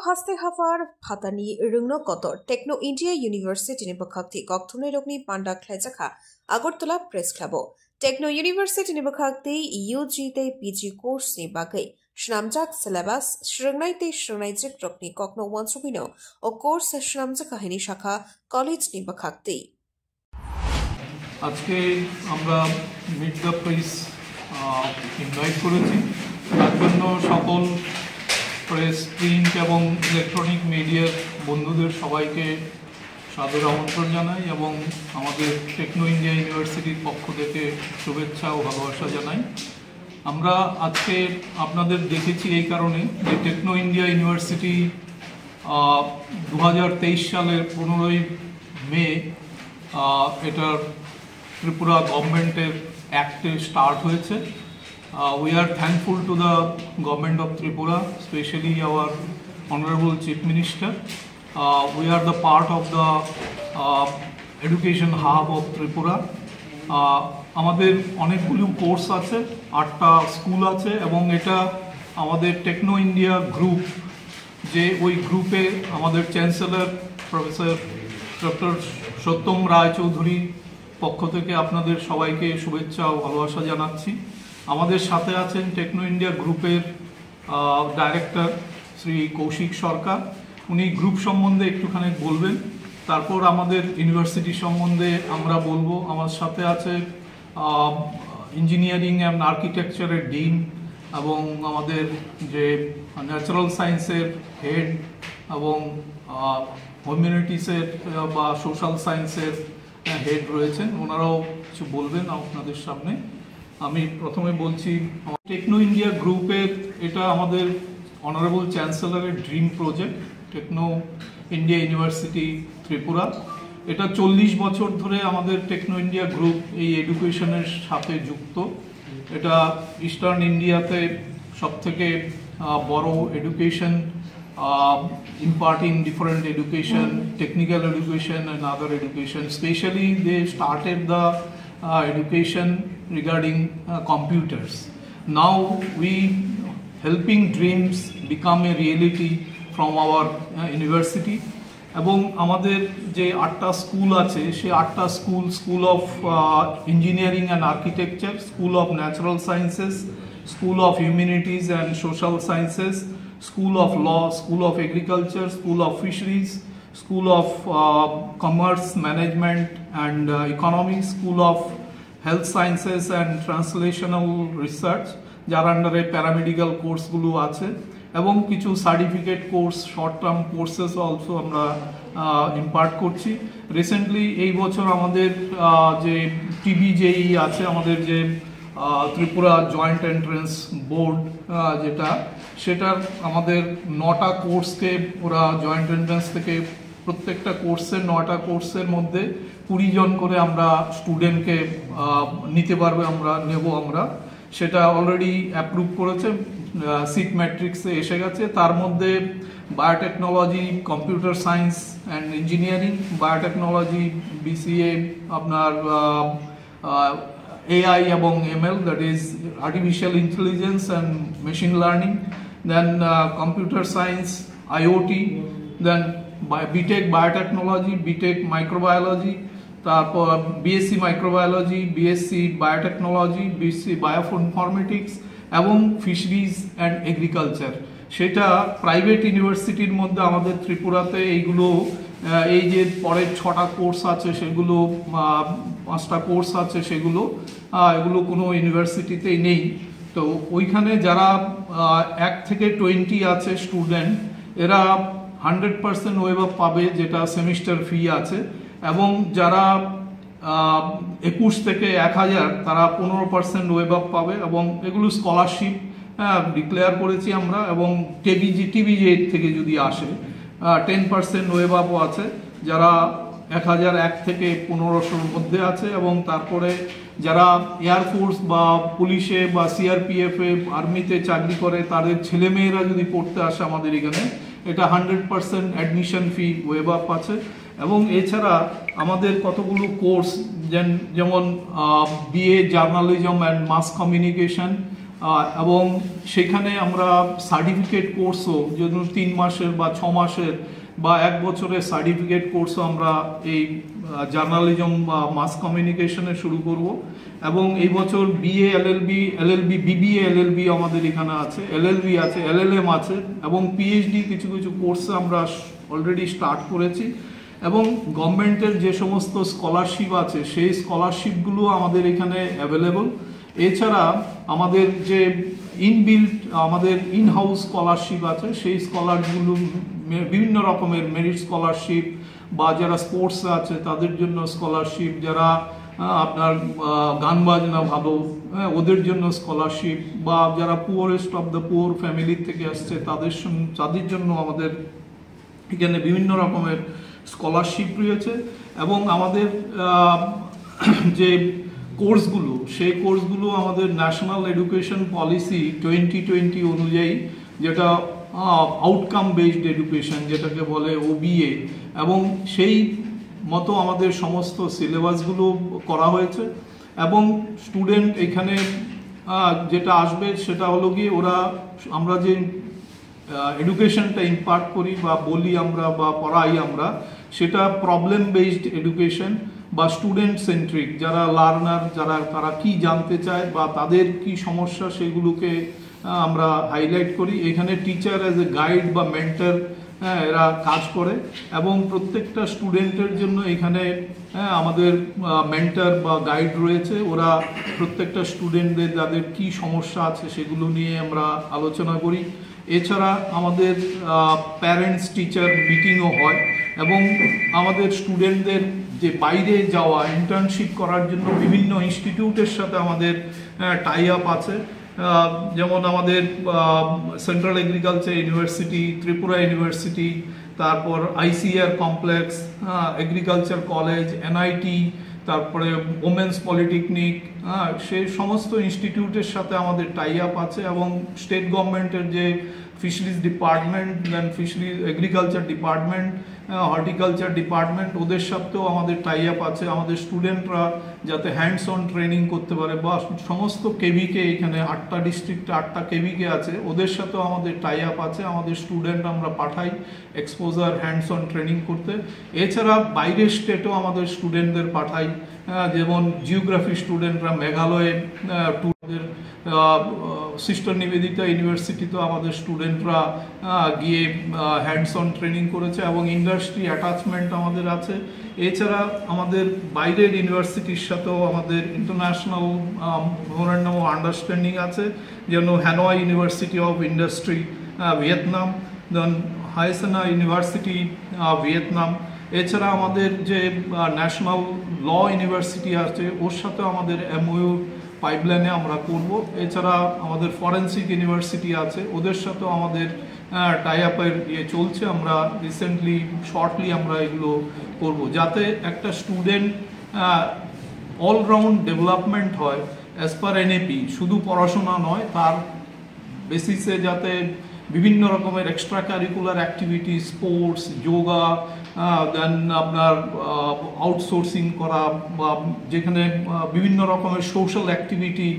Haste Hafar Patani Rungno Kotor, Techno India University Nibakakti, Goktumne Rogni Panda Klezaka, Agortola Press Club, Techno University Nibakakti, UG PG course Nibake, Shnamjak syllabus, Shrinaite Shrinaite Rokni Kokno Wansubino, or course Shnamjaka Hini Shaka, College Nibakakti. আজকে আমরা meet the press invite করেছি তার জন্য সকল press print এবং electronic মিডিয়ার বন্ধুদের সবাইকে সাদর আমন্ত্রণ জানাই এবং আমাদের টেকনো ইন্ডিয়া ইউনিভার্সিটির পক্ষ থেকে শুভেচ্ছা ও ভালোবাসা জানাই। আমরা আজকে আপনাদের দেখেছি এই কারণে যে টেকনো ইন্ডিয়া ইউনিভার্সিটি 2023 সালের 15ই মে এটার Tripura government act start হয়েছে। We are thankful to the government of Tripura, especially our honorable chief minister. We are the part of the education hub of Tripura. আমাদের অনেকগুলো কোর্স আছে, 8টা school আছে এবং এটা আমাদের টেকনো ইন্ডিয়া গ্রুপ, যে ওই গ্রুপে আমাদের চ্যান্সেলর প্রফেসর ডক্টর সত্যম রায় চৌধুরী পক্ষ থেকে আপনাদের সবাইকে শুভেচ্ছা ও ভালোবাসা জানাচ্ছি। আমাদের সাথে আছেন টেকনো ইন্ডিয়া গ্রুপের ডাইরেক্টর শ্রী কৌশিক সরকার, উনি গ্রুপ সম্বন্ধে একটুখানি বলবেন, তারপর আমাদের ইউনিভার্সিটি সম্বন্ধে আমরা বলবো। আমার সাথে আছে ইঞ্জিনিয়ারিং অ্যান্ড আর্কিটেকচারের ডিন এবং আমাদের যে ন্যাচারাল সায়েন্সের হেড এবং হিউম্যানিটিসের বা সোশ্যাল সায়েন্সের হেড রয়েছেন, ওনারাও কিছু বলবেন আপনাদের সামনে। আমি প্রথমে বলছি টেকনো ইন্ডিয়া গ্রুপের এটা আমাদের অনারেবল চ্যান্সেলরের dream project, Techno India University Tripura. এটা 40 বছর ধরে আমাদের টেকনো ইন্ডিয়া গ্রুপ এই এডুকেশনের সাথে যুক্ত। এটা ইস্টার্ন ইন্ডিয়াতে সবথেকে বড় education, imparting different education, technical education and other education. Especially they started the education regarding computers. Now we helping dreams become a reality from our university. এবং আমাদের যে 8টা স্কুল আছে সেই 8টা school of engineering and architecture, school of natural sciences, school of humanities and social sciences, School of Law, School of Agriculture, School of Fisheries, School of Commerce, Management and Economics, School of Health Sciences and Translational Research, যার আন্ডারে paramedical কোর্সগুলো আছে এবং কিছু certificate course, short term courses also আমরা impart করছি। Recently এই বছর আমাদের যে টিবিজেই আছে, আমাদের যে ত্রিপুরা জয়েন্ট এন্ট্রান্স বোর্ড সেটার আমাদের 9টা কোর্সকে ওরা জয়েন্ট এন্ট্রান্স থেকে প্রত্যেকটা কোর্সের 9টা কোর্সের মধ্যে 20 জন করে আমরা স্টুডেন্টকে নিতে পারবে, আমরা সেটা অলরেডি অ্যাপ্রুভ করেছে, সিট ম্যাট্রিক্সে এসে গেছে। তার মধ্যে biotechnology, computer science and engineering, biotechnology, BCA, আপনার AI এবং ML, that is artificial intelligence and machine learning, then computer science, IoT, then BTech biotechnology, BTech microbiology, তারপর BSc microbiology, BSc biotechnology, BSc bioinformatics এবং fisheries and agriculture. সেটা private ইউনিভার্সিটির মধ্যে আমাদের ত্রিপুরাতে এইগুলো, এই যে পরের 6টা কোর্স আছে সেগুলো, 5টা কোর্স আছে সেগুলো, এগুলো কোনো ইউনিভার্সিটিতেই নেই। তো ওইখানে যারা 1 থেকে 20 আছে স্টুডেন্ট, এরা 100% ওয়েভ পাবে, যেটা সেমিস্টার ফি আছে, এবং যারা 21 থেকে 1000 তারা 15% ওয়েভ পাবে এবং এগুলো স্কলারশিপ ডিক্লেয়ার করেছি আমরা। এবং টিবিজে থেকে যদি আসে 10% ওয়েভ আপও আছে, যারা 1001 থেকে 1500 মধ্যে আছে। এবং তারপরে যারা এয়ারফোর্স বা পুলিশে বা সিআরপিএফ এ আর্মিতে চাকরি করে তাদের ছেলেমেয়েরা যদি পড়তে আসে আমাদের এখানে, এটা 100% অ্যাডমিশন ফি ওয়েভ আপ আছে। এবং এছাড়া আমাদের কতগুলো কোর্স, যেমন BA journalism and mass communication, এবং সেখানে আমরা সার্টিফিকেট কোর্সও যদি 3 মাসের বা 6 মাসের বা 1 বছরের সার্টিফিকেট কোর্সও আমরা এই জার্নালিজম বা মাস কমিউনিকেশনে শুরু করব। এবং এই বছর বিএ এলএলবি বিবিএ এলএলবি আমাদের এখানে আছে, এলএলবি আছে, এলএলএম আছে এবং পিএইচডি কিছু কিছু কোর্সে আমরা অলরেডি স্টার্ট করেছি। এবং গভর্নমেন্টের যে সমস্ত স্কলারশিপ আছে সেই স্কলারশিপগুলো আমাদের এখানে অ্যাভেলেবল। এছাড়া আমাদের যে ইনবিল্ট আমাদের ইন হাউস স্কলারশিপ আছে সেই স্কলারগুলো বিভিন্ন রকমের মেরিট স্কলারশিপ বা যারা স্পোর্টস আছে তাদের জন্য স্কলারশিপ, যারা আপনার গান বাজনা ভালো ওদের জন্য স্কলারশিপ, বা যারা poorest of the poor family থেকে আসছে তাদের জন্য আমাদের এখানে বিভিন্ন রকমের স্কলারশিপ রয়েছে। এবং আমাদের যে কোর্সগুলো সেই কোর্সগুলো আমাদের ন্যাশনাল এডুকেশন পলিসি 2020 অনুযায়ী, যেটা আউটকাম বেসড এডুকেশন যেটাকে বলে ওবিএ, এবং সেই মতো আমাদের সমস্ত সিলেবাসগুলো করা হয়েছে। এবং স্টুডেন্ট এখানে যেটা আসবে সেটা হলো গিয়ে আমরা যে এডুকেশনটা ইম্পার্ট করি বা বলি আমরা বা পড়াই আমরা, সেটা প্রবলেম বেসড এডুকেশন বা স্টুডেন্ট সেন্ট্রিক। যারা লার্নার তারা কি জানতে চায় বা তাদের কি সমস্যা সেগুলোকে আমরা হাইলাইট করি। এখানে টিচার অ্যাজ এ গাইড বা মেন্টর এরা কাজ করে এবং প্রত্যেকটা স্টুডেন্টের জন্য এখানে আমাদের মেন্টর বা গাইড রয়েছে। ওরা প্রত্যেকটা স্টুডেন্টদের যাদের কি সমস্যা আছে সেগুলো নিয়ে আমরা আলোচনা করি। এছাড়া আমাদের প্যারেন্টস টিচার মিটিংও হয় এবং আমাদের স্টুডেন্টদের যে বাইরে যাওয়া ইন্টার্নশিপ করার জন্য বিভিন্ন ইনস্টিটিউটের সাথে আমাদের টাই আপ আছে। যেমন আমাদের central agriculture university, Tripura university, তারপর ICR complex, agriculture college, NIT, তারপরে ওমেন্স পলিটেকনিক, সেই সমস্ত ইনস্টিটিউটের সাথে আমাদের টাই আপ আছে। এবং স্টেট গভর্নমেন্টের যে fisheries department, then fisheries agriculture department, horticulture department, ওদের সাথেও আমাদের টাই আপ আছে। আমাদের স্টুডেন্টরা যাতে হ্যান্ডস অন ট্রেনিং করতে পারে বা সমস্ত কেভিকে, এখানে 8টা ডিস্ট্রিক্টে 8টা কেভিকে আছে, ওদের সাথেও আমাদের টাই আপ আছে। আমাদের স্টুডেন্ট আমরা পাঠাই এক্সপোজার হ্যান্ডস অন ট্রেনিং করতে। এছাড়া বাইরের স্টেটেও আমাদের স্টুডেন্টদের পাঠাই, যেমন জিওগ্রাফি স্টুডেন্টরা মেঘালয়ে ট্যুরদের, সিস্টার নিবেদিতা ইউনিভার্সিটিতেও আমাদের স্টুডেন্টরা গিয়ে হ্যান্ডস অন ট্রেনিং করেছে এবং ইন্ডাস্ট্রি অ্যাটাচমেন্ট আমাদের আছে। এছাড়া আমাদের বাইরের ইউনিভার্সিটির সাথেও আমাদের ইন্টারন্যাশনাল মেমোরেন্ডাম অফ আন্ডারস্ট্যান্ডিং আছে, যেন Hanoi university of industry Vietnam, then হাইসেনা ইউনিভার্সিটি ভিয়েতনাম। এছাড়া আমাদের যে ন্যাশনাল ল ইউনিভার্সিটি আছে ওর সাথেও আমাদের এমওইউ পাইপলাইনে আমরা করব। এছাড়া আমাদের ফরেন্সিক ইউনিভার্সিটি আছে, ওদের সাথেও আমাদের টাই আপের চলছে। আমরা রিসেন্টলি শর্টলি আমরা এগুলো করব, যাতে একটা স্টুডেন্ট অলরাউন্ড ডেভেলপমেন্ট হয় অ্যাজ পার এনএপি। শুধু পড়াশোনা নয়, তার বেসিসে যাতে বিভিন্ন রকমের extra curricular activity, sports, yoga, then আপনার আউটসোর্সিং করা, বা যেখানে বিভিন্ন রকমের সোশ্যাল অ্যাক্টিভিটি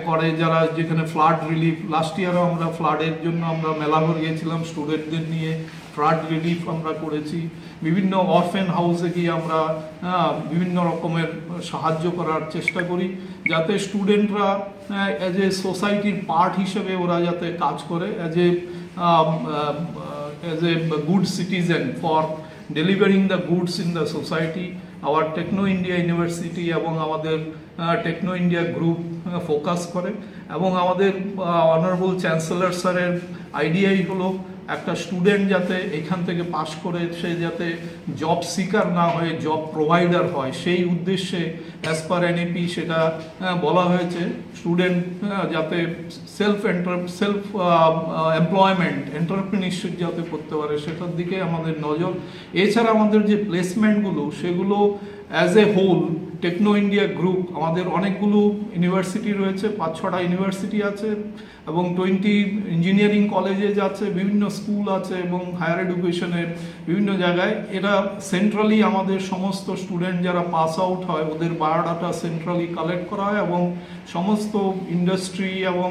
করে, যারা যেখানে ফ্লাড রিলিফ, লাস্ট ইয়ারও আমরা ফ্লাডের জন্য আমরা মেলাঘর গিয়েছিলাম স্টুডেন্টদের নিয়ে, ফ্লাড রিলিফ আমরা করেছি। বিভিন্ন অরফেন হাউসে গিয়ে আমরা বিভিন্ন রকমের সাহায্য করার চেষ্টা করি, যাতে স্টুডেন্টরা অ্যাজ এ সোসাইটির পার্ট হিসেবে ওরা যাতে কাজ করে, as a good citizen for delivering the goods in the society. Our Techno India university এবং আমাদের টেকনো ইন্ডিয়া গ্রুপ ফোকাস করে। এবং আমাদের অনারেবল চ্যান্সেলর স্যারের আইডিয়াই হলো একটা স্টুডেন্ট যাতে এখান থেকে পাশ করে সে যাতে জব সিকার না হয়ে জব প্রোভাইডার হয়, সেই উদ্দেশ্যে অ্যাজ পার এনএপি সেটা বলা হয়েছে। স্টুডেন্ট যাতে সেলফ এমপ্লয়মেন্ট, এন্টারপ্রেনিউরশিপ যাতে করতে পারে সেটার দিকে আমাদের নজর। এছাড়া আমাদের যে প্লেসমেন্টগুলো সেগুলো as a whole Techno India group আমাদের অনেকগুলো ইউনিভার্সিটি রয়েছে, 5-6টা ইউনিভার্সিটি আছে এবং 20 ইঞ্জিনিয়ারিং কলেজেস আছে, বিভিন্ন স্কুল আছে এবং হায়ার এডুকেশনের বিভিন্ন জায়গায়। এরা সেন্ট্রালি আমাদের সমস্ত স্টুডেন্ট যারা পাস আউট হয় ওদের বায়োডাটা সেন্ট্রালি কালেক্ট করা হয় এবং সমস্ত ইন্ডাস্ট্রি এবং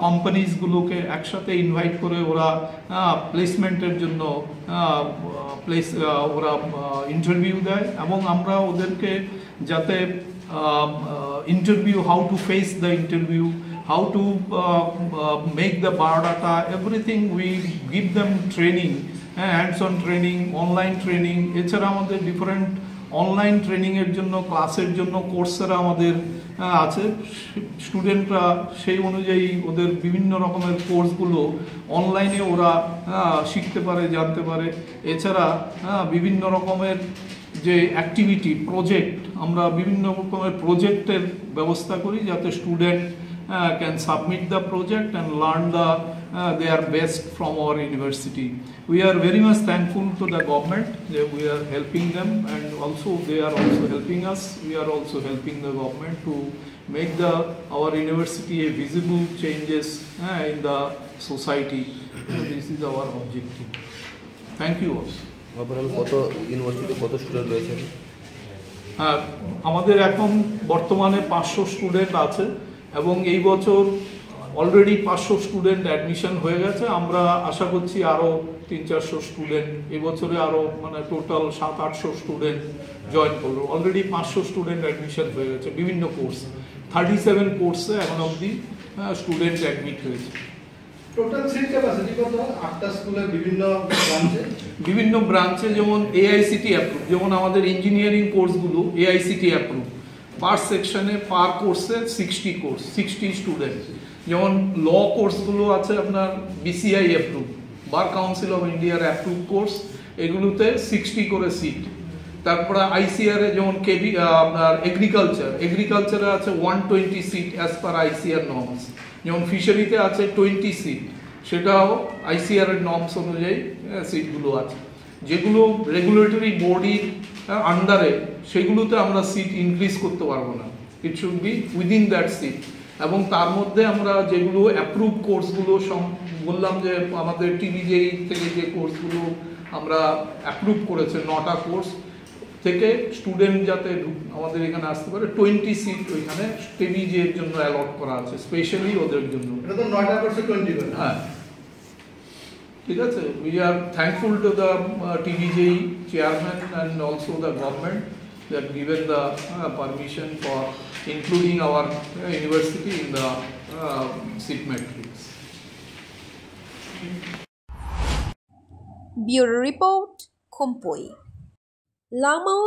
কোম্পানিজগুলোকে একসাথে ইনভাইট করে ওরা প্লেসমেন্টের জন্য ওরা ইন্টারভিউ দেয় এবং আমরা ওদেরকে যাতে interview, how to face the interview, how to make the biodata, everything we give them training, hands-on training, online training. এছাড়া আমাদের ডিফারেন্ট অনলাইন ট্রেনিংয়ের জন্য ক্লাসের জন্য কোর্সেরা আমাদের আছে। স্টুডেন্টরা সেই অনুযায়ী ওদের বিভিন্ন রকমের কোর্সগুলো অনলাইনে ওরা শিখতে পারে, জানতে পারে। এছাড়া বিভিন্ন রকমের যে অ্যাক্টিভিটি প্রজেক্ট, আমরা বিভিন্ন রকমের প্রজেক্টের ব্যবস্থা করি যাতে student can submit the project and learn their best from our university. We are very much thankful to the government that we are helping them, and also they are also helping us. We are also helping the government to make our university a visible changes in the society. This is our objective. Thank you all. কত university কত student রয়েছে? আমাদের এখন বর্তমানে 500 student আছে এবং এই বছর অলরেডি 500 স্টুডেন্ট অ্যাডমিশন হয়ে গেছে। আমরা আশা করছি আরও 300-400 স্টুডেন্ট এই বছরে আরও মানে টোটাল 700-800 স্টুডেন্ট জয়েন করলো। অলরেডি 500 স্টুডেন্ট অ্যাডমিশন হয়ে গেছে বিভিন্ন কোর্স, 37 কোর্সে এখন অবধি স্টুডেন্ট অ্যাডমিট হয়েছে। টোটাল সিট ক্যাপাসিটি কত? 8টা স্কুলের বিভিন্ন ব্রাঞ্চে যেমন এআইসিটি অ্যাপ্রুভ, যেমন আমাদের ইঞ্জিনিয়ারিং কোর্সগুলো এআইসিটি অ্যাপ্রুভ, পার সেকশনে পার কোর্সে 60 স্টুডেন্ট। যেমন ল কোর্সগুলো আছে আপনার BCI approve, bar council of ইন্ডিয়ার অ্যাপ্রুভ কোর্স, এগুলোতে 60 করে সিট। তারপরে আইসিআর এ যেমন আপনার এগ্রিকালচারে আছে 120 seat as per ICR norms. যেমন ফিশারিতে আছে 20 সিট, সেটাও আইসিআর এর নর্মস অনুযায়ী সিটগুলো আছে। যেগুলো রেগুলেটরি বডির আন্ডারে সেগুলোতে আমরা সিট ইনক্রিজ করতে পারবো না, it should be within that seat. এবং তার মধ্যে আমরা যেগুলো অ্যাপ্রুভ কোর্সগুলো বললাম যে আমাদের টিভিজেই থেকে যে কোর্সগুলো আমরা অ্যাপ্রুভ করেছে 9টা কোর্স থেকে স্টুডেন্ট যাতে আমাদের এখানে আসতে পারে 20 সিট ওইখানে টিভিজের জন্য অ্যালট করা আছে স্পেশালি ওদের জন্য। এটা তো 9টা কোর্সে 20 করে। হ্যাঁ, ঠিক আছে। We are thankful to the TVJE chairman and also the government that given the permission for including our university in the seat matrix. Bureau Report, Khompoi. Lamao